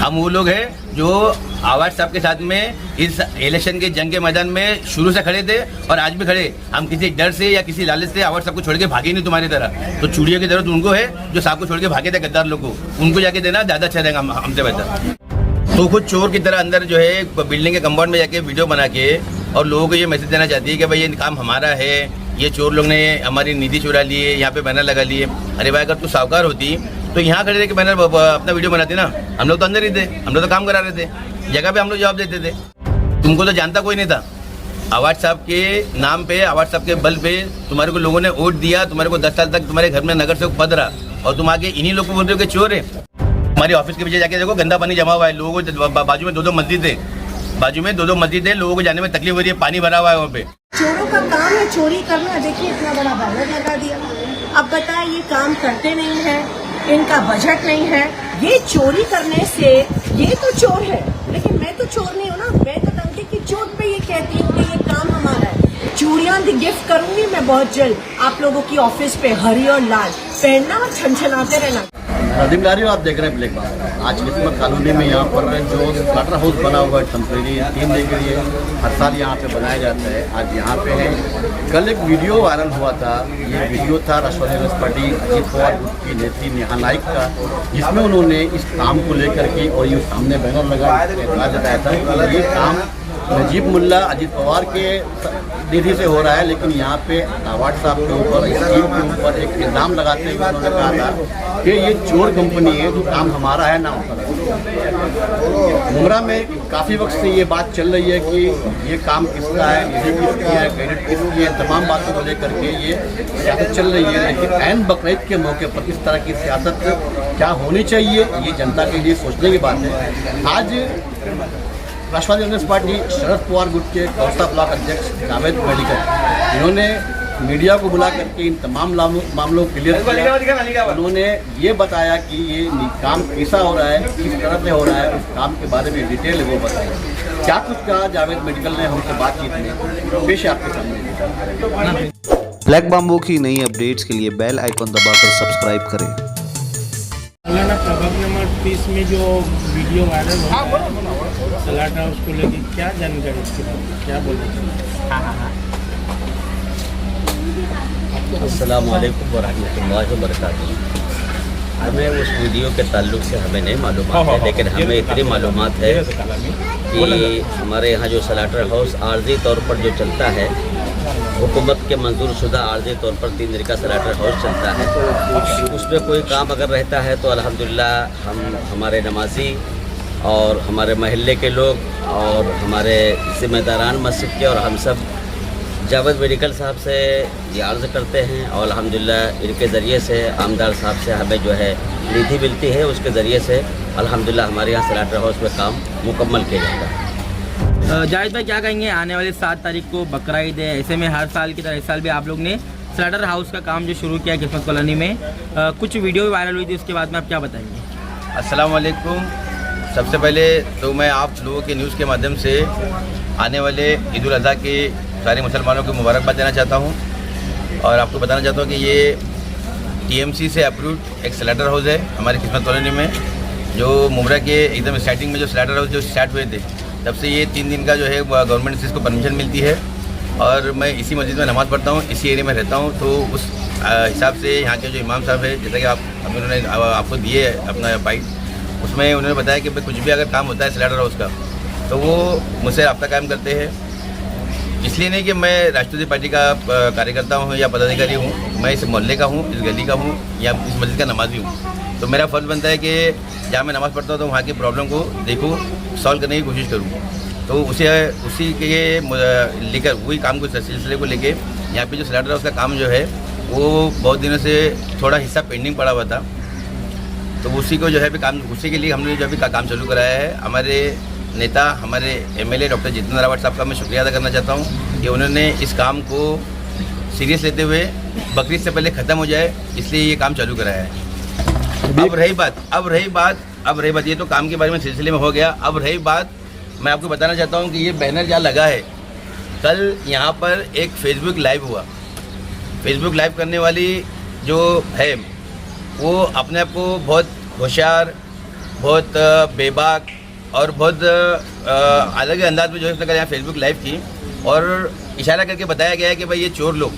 हम वो लोग हैं जो आवाज साहब के साथ में इस इलेक्शन के जंग के मैदान में शुरू से खड़े थे और आज भी खड़े। हम किसी डर से या किसी लालच से आवाज साहब को छोड़ के भागे नहीं तुम्हारी तरह। तो चूड़ियों की जरूरत उनको है जो साहब को छोड़ के भागे थे गद्दार लोग को, उनको जाके देना ज़्यादा अच्छा रहेगा हमसे बेहतर। तो खुद चोर की तरह अंदर जो है बिल्डिंग के कंपाउंड में जाके वीडियो बना के और लोगों को ये मैसेज देना चाहती है कि भाई ये काम हमारा है, ये चोर लोग ने हमारी निधि चुरा लिए, यहाँ पे बैनर लगा लिए। अरे भाई अगर तू साहूकार होती तो यहाँ खड़े रह के बैनर अपना वीडियो बनाते ना। हम लोग तो अंदर ही थे, हम लोग तो काम करा रहे थे, जगह पे हम लोग जवाब देते थे। तुमको तो जानता कोई नहीं था। आवाज साहब के नाम पे, आवाज साहब के बल पे तुम्हारे को लोगों ने वोट दिया, तुम्हारे को 10 साल तक तुम्हारे घर में नगर सेवक पद रहा और तुम आगे इन्हीं लोग को बोल रहे हो कि चोर है। हमारे ऑफिस के पीछे जाके देखो गंदा पानी जमा हुआ है। लोगों को बाजू में 2-2 मस्जिद है, बाजू में 2-2 मस्जिद है, लोगों को जाने में तकलीफ हो रही है, पानी भरा हुआ है वहाँ पे। चोरों का काम है चोरी करना। देखिए इतना बड़ा बैनर लगा दिया। अब बताए ये काम करते नहीं है, इनका बजट नहीं है, ये चोरी करने से ये तो चोर है, लेकिन मैं तो चोर नहीं हूँ ना। मैं तो डंके की चोट पे ये कहती हूँ कि ये काम हमारा है। चूड़ियां गिफ्ट करूंगी मैं बहुत जल्द आप लोगों की ऑफिस पे, हरी और लाल पहनना और छनछनाते रहना। नदीम लारी आप देख रहे हैं ब्लैक बार। आज किस्मत कॉलोनी में यहाँ पर जो स्टार्टर हाउस बना हुआ है टेम्परेरी 3 दिन के लिए, हर साल यहाँ पे बनाया जाता है। आज यहाँ पे है। कल एक वीडियो वायरल हुआ था, ये वीडियो था राष्ट्रवादी कांग्रेस पार्टी अजीत पवार की नेत्री नेहा नाइक का, जिसमें उन्होंने इस काम को लेकर के और ये सामने बैनर लगा जताया था कि ये काम नजीब मुल्ला अजीत पवार के निधि से हो रहा है। लेकिन यहाँ पे आवाज साहब के ऊपर, इस टीम के ऊपर एक इल्ज़ाम लगाते हुए उन्होंने कहा था कि ये चोर कंपनी है, जो काम हमारा है ना उनका। मुमरा में काफ़ी वक्त से ये बात चल रही है कि ये काम किसका है, निधि किसकी है, क्रेडिट किसकी है, तमाम बातों को लेकर के ये सियासत चल रही है। लेकिन ऐन बकरीद के मौके पर इस तरह की सियासत क्या होनी चाहिए, ये जनता के लिए सोचने की बात है। आज राष्ट्रवादी कांग्रेस पार्टी शरद पवार गुट के कौसा ब्लॉक अध्यक्ष जावेद मेडिकल, इन्होंने मीडिया को बुला करके इन तमाम मामलों को क्लियर किया। उन्होंने ये बताया कि ये काम कैसा हो रहा है, किस तरह से हो रहा है, उस काम के बारे में डिटेल वो बताया। क्या कुछ कहा जावेद मेडिकल ने हमसे बातचीत में, पेश आपके सामने। ब्लैक बाम्बू की नई अपडेट्स के लिए बेल आइकॉन दबाकर सब्सक्राइब करें। मौलाना प्रभाग नंबर 30 में जो वीडियो वायरल हो रहा है सलाट हाउस को लेकर, क्या जानकारी इसके बारे में, क्या बोलना चाहिए? अस्सलाम वालेकुम वरहमतुल्लाहि वबरकातुहू। हमें उस वीडियो के ताल्लुक से हमें नहीं मालूमात है, लेकिन हमें इतनी मालूमात है कि हमारे यहाँ जो सलाटर हाउस आर्जी तौर पर जो चलता है, हुकूमत के मंजूर शुदा आर्जी तौर पर 3 दिन का सलाटर हाउस चलता है। उसमें कोई काम अगर रहता है तो अल्हम्दुलिल्लाह हमारे नमाजी और हमारे महल्ले के लोग और हमारे ज़िम्मेदारान मस्जिद के और हम सब जावेद मेडिकल साहब से ये अर्ज़ करते हैं और अल्हम्दुलिल्लाह इनके ज़रिए से आमदार साहब से हमें जो है निधि मिलती है, उसके ज़रिए से अल्हम्दुलिल्लाह हमारे यहाँ सलाटर हाउस में काम मुकम्मल किया जाता है। जावेद भाई क्या कहेंगे, आने वाली 7 तारीख को बकरा ईद है, ऐसे में हर साल की तरह इस साल भी आप लोग ने स्लाटर हाउस का काम जो शुरू किया किस्मत कॉलोनी में, कुछ वीडियो भी वायरल हुई थी, उसके बाद में आप क्या बताएंगे? अस्सलाम वालेकुम। सबसे पहले तो मैं आप लोगों के न्यूज़ के माध्यम से आने वाले ईद उल अज़हा के सारे मुसलमानों को मुबारकबाद देना चाहता हूँ और आपको बताना चाहता हूँ कि ये TMC से अप्रूव्ड एक स्लाटर हाउस है हमारी किस्मत कॉलोनी में, जो मुमरा के एकदम स्टार्टिंग में जो स्लाटर हाउस जो स्टार्ट हुए थे तब से ये 3 दिन का जो है गवर्नमेंट से इसको परमिशन मिलती है और मैं इसी मस्जिद में नमाज़ पढ़ता हूँ, इसी एरिया में रहता हूँ। तो उस हिसाब से यहाँ के जो इमाम साहब है, जैसा कि अभी उन्होंने आपको दिए अपना बाइट, उसमें उन्होंने बताया कि कुछ भी अगर काम होता है स्लाटर हाउस का तो वो मुझसे रब्ता कायम करते हैं। इसलिए नहीं कि मैं राष्ट्रवादी पार्टी का कार्यकर्ता हूँ या पदाधिकारी हूँ, मैं इस मोहल्ले का हूँ, इस गली का हूँ या इस मस्जिद का नमाजी हूँ। तो मेरा फ़र्ज़ बनता है कि जहाँ मैं नमाज़ पढ़ता हूँ तो वहाँ की प्रॉब्लम को देखूँ, सॉल्व करने की कोशिश करूँ। तो उसी के लेकर वही काम को सिलसिले को लेके यहाँ पे जो स्लाटर हाउस का काम जो है वो बहुत दिनों से थोड़ा हिस्सा पेंडिंग पड़ा हुआ था, तो उसी को जो है काम, उसी के लिए हमने जो अभी काम चालू कराया है। हमारे नेता, हमारे MLA डॉक्टर जितेंद्र रावत साहब का मैं शुक्रिया अदा करना चाहता हूँ कि उन्होंने इस काम को सीरियस लेते हुए बकरीद से पहले ख़त्म हो जाए, इसलिए ये काम चालू कराया है। अब रही बात ये तो काम के बारे में सिलसिले में हो गया। अब रही बात, मैं आपको बताना चाहता हूँ कि ये बैनर जहाँ लगा है, कल यहाँ पर एक फेसबुक लाइव हुआ। फेसबुक लाइव करने वाली जो है वो अपने आप को बहुत होशियार बहुत बेबाक और बहुत अलग अंदाज में जो है उसने कल यहाँ फेसबुक लाइव की और इशारा करके बताया गया है कि भाई ये चोर लोग।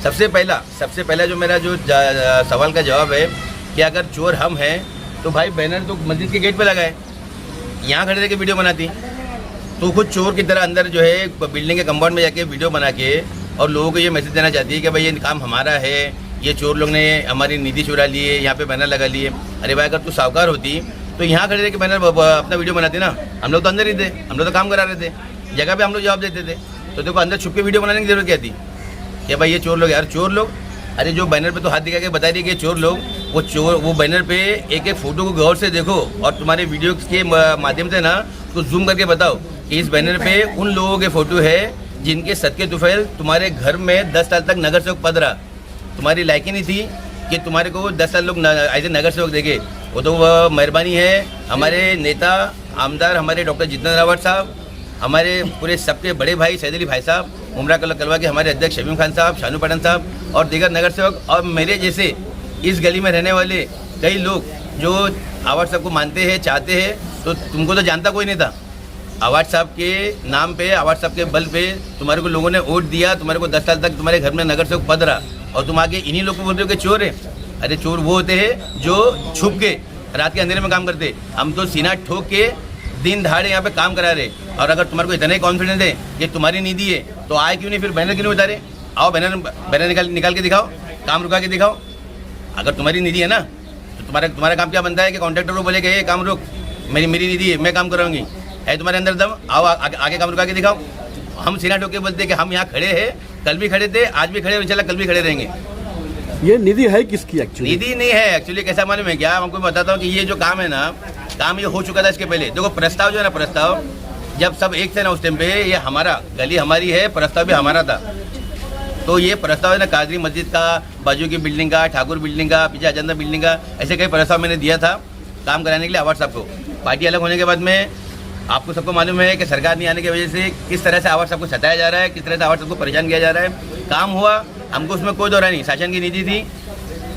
सबसे पहला जो मेरा जो सवाल का जवाब है कि अगर चोर हम हैं तो भाई बैनर तो मस्जिद के गेट पे लगाए, यहाँ खड़े रह के वीडियो बनाती। तो खुद चोर की तरह अंदर जो है बिल्डिंग के कंपाउंड में जाके वीडियो बना के और लोगों को ये मैसेज देना चाहती है कि भाई ये काम हमारा है, ये चोर लोग ने हमारी निधि चुरा लिए, यहाँ पे बैनर लगा लिए। अरे भाई अगर तू साहूकार होती तो यहाँ खड़े रह के बैनर अपना वीडियो बनाते ना। हम लोग तो अंदर ही थे, हम लोग तो काम करा रहे थे, जगह पे हम लोग जवाब देते थे। तो देखो अंदर छुप के वीडियो बनाने की जरूरत क्या थी कि भाई ये चोर लोग। यार चोर लोग, अरे जो बैनर पे तो हाथ दिखा के बता रही है कि चोर लोग, वो बैनर पे एक एक फोटो को गौर से देखो और तुम्हारे वीडियो के माध्यम से ना तो जूम करके बताओ कि इस बैनर पे उन लोगों के फोटो है जिनके सदके तुफैल तुम्हारे घर में 10 साल तक नगर सेवक पद रहा। तुम्हारी लायकी नहीं थी कि तुम्हारे को 10 साल लोग ऐसे नगर सेवक देखे। वो तो वह मेहरबानी है हमारे नेता आमदार हमारे डॉक्टर जितेंद्र रावत साहब, हमारे पूरे सबके बड़े भाई सैद अली भाई साहब, उमरा कलवा के हमारे अध्यक्ष शमीम खान साहब, शानू पठान साहब और दीगर नगर सेवक और मेरे जैसे इस गली में रहने वाले कई लोग जो आवाज साहब को मानते हैं, चाहते हैं। तो तुमको तो जानता कोई नहीं था। आवाज साहब के नाम पे, आवाज साहब के बल पे तुम्हारे को लोगों ने वोट दिया, तुम्हारे को 10 साल तक तुम्हारे घर में नगर सेवक पद रहा और तुम आगे इन्हीं लोग को बोल रहे हो कि चोर है। अरे चोर वो होते हैं जो छुप के रात के अंधेरे में काम करते। हम तो सीना ठोक के दिन दहाड़े यहाँ पे काम करा रहे। और अगर तुम्हारे को इतना ही कॉन्फिडेंस है कि तुम्हारी निधि है तो आए क्यों नहीं, फिर बैनर क्यों नहीं उतारे? आओ बैनर निकाल के दिखाओ, काम रुका के दिखाओ। अगर तुम्हारी निधि है ना तो तुम्हारा काम क्या बनता है कि कॉन्ट्रैक्टर को बोले कि ये काम रुक, मेरी निधि है, मैं काम कराऊंगी। है तुम्हारे अंदर दम, आओ आगे काम रुका के दिखाओ। हम सीना ठोक के बोलते हैं कि हम यहाँ खड़े हैं, कल भी खड़े थे, आज भी खड़े और इंशाल्लाह कल भी खड़े रहेंगे। ये निधि है किसकी एक्चुअली? निधि नहीं है एक्चुअली। कैसा मालूम है क्या, हमको बताता हूँ कि ये जो काम है ना, काम ये हो चुका था इसके पहले। देखो प्रस्ताव जो है ना, प्रस्ताव जब सब एक थे ना उस टाइम पे, ये हमारा गली हमारी है, प्रस्ताव भी हमारा था। तो ये प्रस्ताव है ना कादरी मस्जिद का, बाजू की बिल्डिंग का, ठाकुर बिल्डिंग का, पीछे अजंता बिल्डिंग का, ऐसे कई प्रस्ताव मैंने दिया था काम कराने के लिए आवाज साहब को। पार्टी अलग होने के बाद में आपको सबको मालूम है कि सरकार नहीं आने की वजह से किस तरह से आवाज साहब को सताया जा रहा है, किस तरह से आवाज साहब को परेशान किया जा रहा है। काम हुआ, हमको उसमें कोई दौरा नहीं। शासन की निधि थी,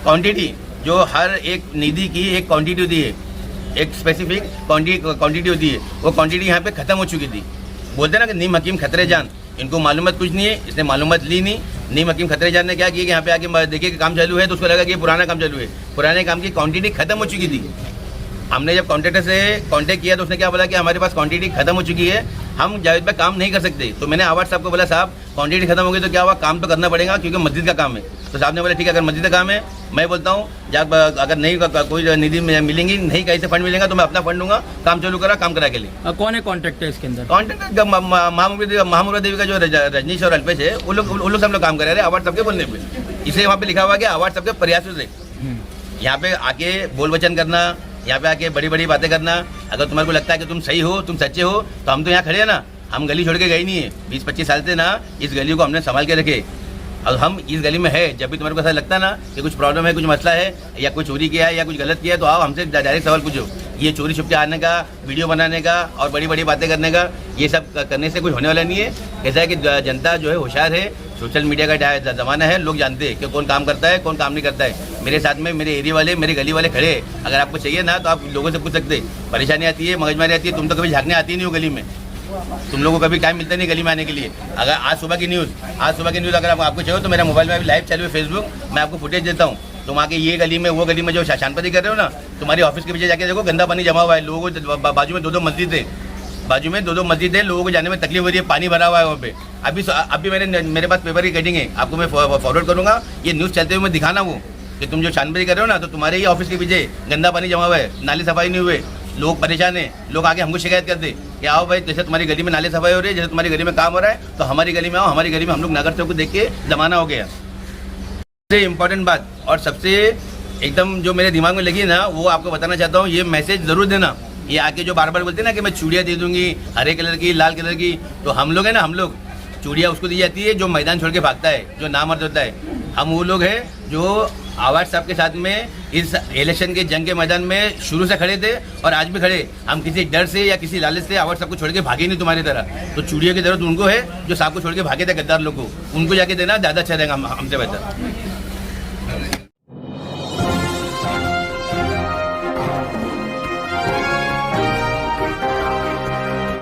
क्वांटिटी जो हर एक निधि की एक क्वांटिटी होती है, एक स्पेसिफिक क्वांटिटी होती है, वो क्वांटिटी यहाँ पे खत्म हो चुकी थी। बोलते ना कि नीम हकीम खतरे जान, इनको मालूमत कुछ नहीं है, इसने मालूमत ली नहीं। नीम हकीम खतरे जान ने क्या किया कि यहाँ पे आके देखिए कि काम चालू है तो उसको लगा कि पुराना काम चालू है। पुराने काम की क्वांटिटी खत्म हो चुकी थी। हमने जब कॉन्ट्रैक्टर से कांटेक्ट किया तो उसने क्या बोला कि हमारे पास क्वांटिटी खत्म हो चुकी है, हम जावेद भाई काम नहीं कर सकते। तो मैंने आवाज साहब को बोला साहब क्वांटिटी खत्म हो गई तो क्या हुआ, काम तो करना पड़ेगा क्योंकि मस्जिद का काम है। तो साहब ने बोला ठीक है, अगर मस्जिद का काम है मैं बोलता हूँ अगर नहीं कोई निधि मिलेंगी, नहीं कहीं से फंड मिलेगा तो मैं अपना फंड दूंगा, काम चालू करा, काम करा के लिए। कौन है कॉन्ट्रैक्टर इसके अंदर? कॉन्ट्रैक्टर महामुरा देवी का जो रजनीश और अल्पेश है, वो लोग सब लोग काम कर रहे हैं आवाज साहब के बोलने पे। इसे वहाँ पे लिखा हुआ कि आवाज साहब के प्रयासों से यहाँ पे आके बोल वचन करना, यहाँ पे आके बड़ी बड़ी बातें करना। अगर तुम्हारे को लगता है कि तुम सही हो, तुम सच्चे हो, तो हम तो यहाँ खड़े हैं ना, हम गली छोड़ के गए नहीं है। 20-25 साल से ना इस गली को हमने संभाल के रखे और हम इस गली में है। जब भी तुम्हारे को ऐसा लगता है ना कि कुछ प्रॉब्लम है, कुछ मसला है या कोई चोरी किया है या कुछ गलत किया है, तो आओ हमसे डायरेक्ट सवाल पूछो। ये चोरी छुप के आने का, वीडियो बनाने का और बड़ी बड़ी बातें करने का, ये सब करने से कुछ होने वाला नहीं है। ऐसा है कि जनता जो है होशियार है, सोशल मीडिया का ज़माना है, लोग जानते हैं कि कौन काम करता है, कौन काम नहीं करता है। मेरे साथ में मेरे एरिया वाले, मेरे गली वाले खड़े हैं। अगर आपको चाहिए ना तो आप लोगों से पूछ सकते। परेशानी आती है, मगजमारी आती है, तुम तो कभी झाँकने आती नहीं हो गली में, तुम लोगों को कभी टाइम मिलता नहीं गली में आने के लिए। अगर आज सुबह की न्यूज़ अगर आपको चाहिए तो मेरा मोबाइल में अभी लाइव चालू है फेसबुक, मैं आपको फुटेज देता हूँ। तुम आके ये गली में वो गली में जो शांतपति कर रहे हो ना, तुम्हारी ऑफिस के पीछे जाके देखो गंदा पानी जमा हुआ है। लोगों को बाजू में 2-2 मस्जिद है, बाजू में 2-2 मस्जिद है, लोगों को जाने में तकलीफ हो रही है, पानी भरा हुआ है वहाँ पे। अभी मेरे पास पेपर की कटिंग है, आपको मैं फॉरवर्ड करूँगा। ये न्यूज़ चलते हुए मैं दिखाना वो कि तुम जो शांतपति कर रहे हो ना, तो तुम्हारे ही ऑफिस के पीछे गंदा पानी जमा हुआ है, नाली सफाई नहीं हुए, लोग परेशान हैं। लोग आके हमको शिकायत करते कि आओ भाई, जैसे तुम्हारी गली में नाले सफाई हो रही है, जैसे तुम्हारी गली में काम हो रहा है, तो हमारी गली में आओ, हमारी गली में हम लोग नगर सेवक को देख के जमाना हो गया। सबसे इम्पोर्टेंट बात और सबसे एकदम जो मेरे दिमाग में लगी ना, वो आपको बताना चाहता हूँ। ये मैसेज जरूर देना। ये आके जो बार बार बोलते हैं ना कि मैं चूड़ियाँ दे दूंगी हरे कलर की, लाल कलर की, तो हम लोग हैं ना, हम लोग चूड़ियाँ उसको दी जाती है जो मैदान छोड़ के भागता है, जो नामर्द होता है। हम वो लोग हैं जो आवाज साहब के साथ में इस इलेक्शन के जंग के मैदान में शुरू से खड़े थे और आज भी खड़े। हम किसी डर से या किसी लालच से आवाज साहब को छोड़ के भागे नहीं तुम्हारी तरह। तो चूड़ियों की जरूरत उनको है जो साहब को छोड़ के भागे थे गद्दार लोग को, उनको जाके देना ज़्यादा अच्छा रहेगा हमसे बेहतर।